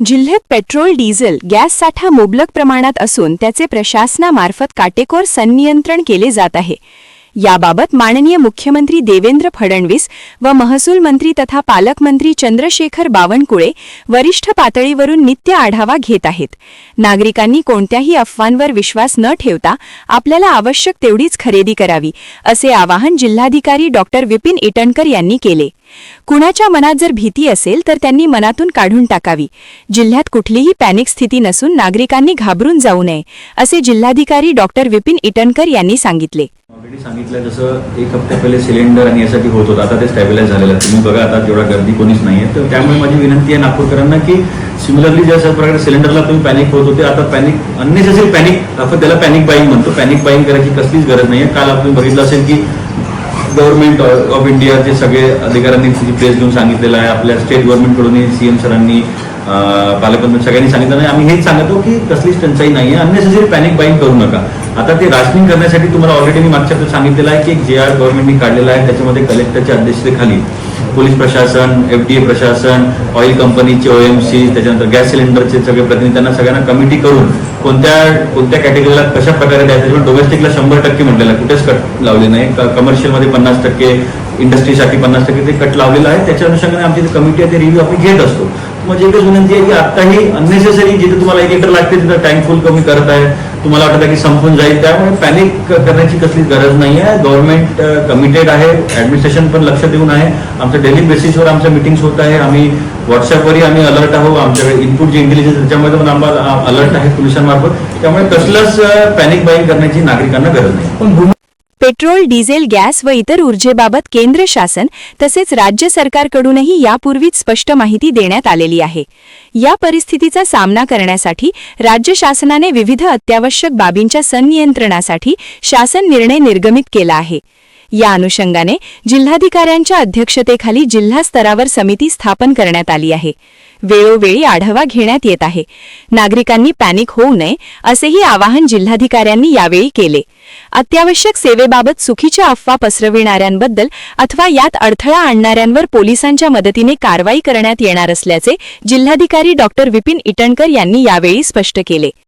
जिल्ह्यात petrol, diesel, gas साठा मुबलक प्रमाणात असून त्याचे प्रशासनामार्फत काटेकोर संनियंत्रण केले जात आहे। याबाबत माननीय मुख्यमंत्री देवेंद्र फडणवीस व महसूल मंत्री तथा पालकमंत्री चंद्रशेखर बावनकुळे वरिष्ठ पातळीवरून नित्य आढावा घेत आहेत। नागरिकांनी कोणत्याही अफवांवर विश्वास न ठेवता आपल्याला आवश्यक तेवढीच खरेदी करावी, असे आवाहन जिल्हाधिकारी डॉक्टर विपिन इटनकर यांनी केले। कुणाच्या मनात जर भीती असेल तर त्यांनी मनातून काढून टाकावी। जिल्ह्यात कुठलीही पॅनिक स्थिती नसून नागरिकांनी घाबरून जाऊ नये, असे जिल्हाधिकारी डॉक्टर विपिन इटनकर यांनी सांगितले। ऑलरेडी सांगितलं जसं एक हप्ते पहिले सिलेंडर आणि यासाठी होत होतं, आता ते स्टॅबिलाइज झालेलं आहे। तुम्ही बघा आता तेवढा गर्दी कोणीच नाहीये, तर त्यामुळे माझी विनंती आहे नागपूरकरांना की सिमिलरली ज्या प्रकारे सिलेंडरला तुम्ही पॅनिक होत होते, आता पॅनिक अननेसेसरी पॅनिक आपण त्याला पॅनिक बाईंग म्हणतो, पॅनिक बाईंग करायची कसलीच गरज नाहीये। काल आपण बघितलं असेल की गव्हर्नमेंट ऑफ इंडियाचे सगळे अधिकाऱ्यांनी प्रेस घेऊन सांगितलेलं आहे, आपल्या स्टेट गव्हर्नमेंटकडून सीएम सरांनी पालकमंत्री सगळ्यांनी सांगितलं नाही। आम्ही हेच सांगतो की कसलीच टंचाई नाहीये, अननेसेसरी पॅनिक बाईंग करू नका। आता ते राशनिंग करण्यासाठी तुम्हाला ऑलरेडी मी मागच्या सांगितलेलं आहे की एक JR गव्हर्नमेंटनी काढलेला आहे, त्याच्यामध्ये कलेक्टरच्या अध्यक्षतेखाली पोलीस प्रशासन, FDA प्रशासन, ऑइल कंपनीचे OMC, त्याच्यानंतर गॅस सिलेंडरचे सगळे प्रतिनिधी, त्यांना सगळ्यांना कमिटी करून कोणत्या कॅटेगरीला कशा प्रकारे द्यायचं, डोमेस्टिकला 100% म्हटलेलं आहे, कुठेच कट लावले नाही। कमर्शियलमध्ये 50%, इंडस्ट्रीसाठी 50% ते कट लावलेलं आहे। त्याच्या अनुषंगाने आमची कमिटी आहे ते रिव्ह्यू आपण घेत असतो। म्हणजे एकच विनंती आहे की आताही अननेसेसरी जिथे तुम्हाला 1 लिटर लागते तिथं टँक फुल कमी करत आहे, तुम्हाला वाटतं की संपून जाईल, त्यामुळे पॅनिक करण्याची कसलीच गरज नाही आहे। गव्हर्नमेंट कमिटेड आहे, ऍडमिनिस्ट्रेशन पण लक्ष देऊन आहे। आमच्या डेली बेसिसवर आमच्या मीटिंग्स होत आहे, आम्ही व्हॉट्सअपवरही आम्ही अलर्ट आहोत, आमच्याकडे इनपुट जे इंटेलिजन्स त्याच्यामध्ये पण आम्हाला अलर्ट आहे पोलिसांमार्फत, त्यामुळे कसलंच पॅनिक बाईंग करण्याची नागरिकांना गरज नाही। पेट्रोल, डिझेल, गॅस व इतर ऊर्जेबाबत केंद्र शासन तसेच राज्य सरकारकडूनही यापूर्वीच स्पष्ट माहिती देण्यात आलेली आहे। या परिस्थितीचा सामना करण्यासाठी राज्य शासनाने विविध अत्यावश्यक बाबींच्या संनियंत्रणासाठी शासन निर्णय निर्गमित केला आहे। या अनुषंगाने जिल्हाधिकाऱ्यांच्या अध्यक्षतेखाली जिल्हा स्तरावर समिती स्थापन करण्यात आली आहे। वेळोवेळी आढावा घेण्यात येत आहे। नागरिकांनी पॅनिक होऊ नये, असेही आवाहन जिल्हाधिकाऱ्यांनी यावेळी केले। अत्यावश्यक सेवेबाबत चुकीच्या अफवा पसरविणाऱ्यांबद्दल अथवा यात अडथळा आणणाऱ्यांवर पोलिसांच्या मदतीने कारवाई करण्यात येणार असल्याचे जिल्हाधिकारी डॉक्टर विपिन इटनकर यांनी यावेळी स्पष्ट केले।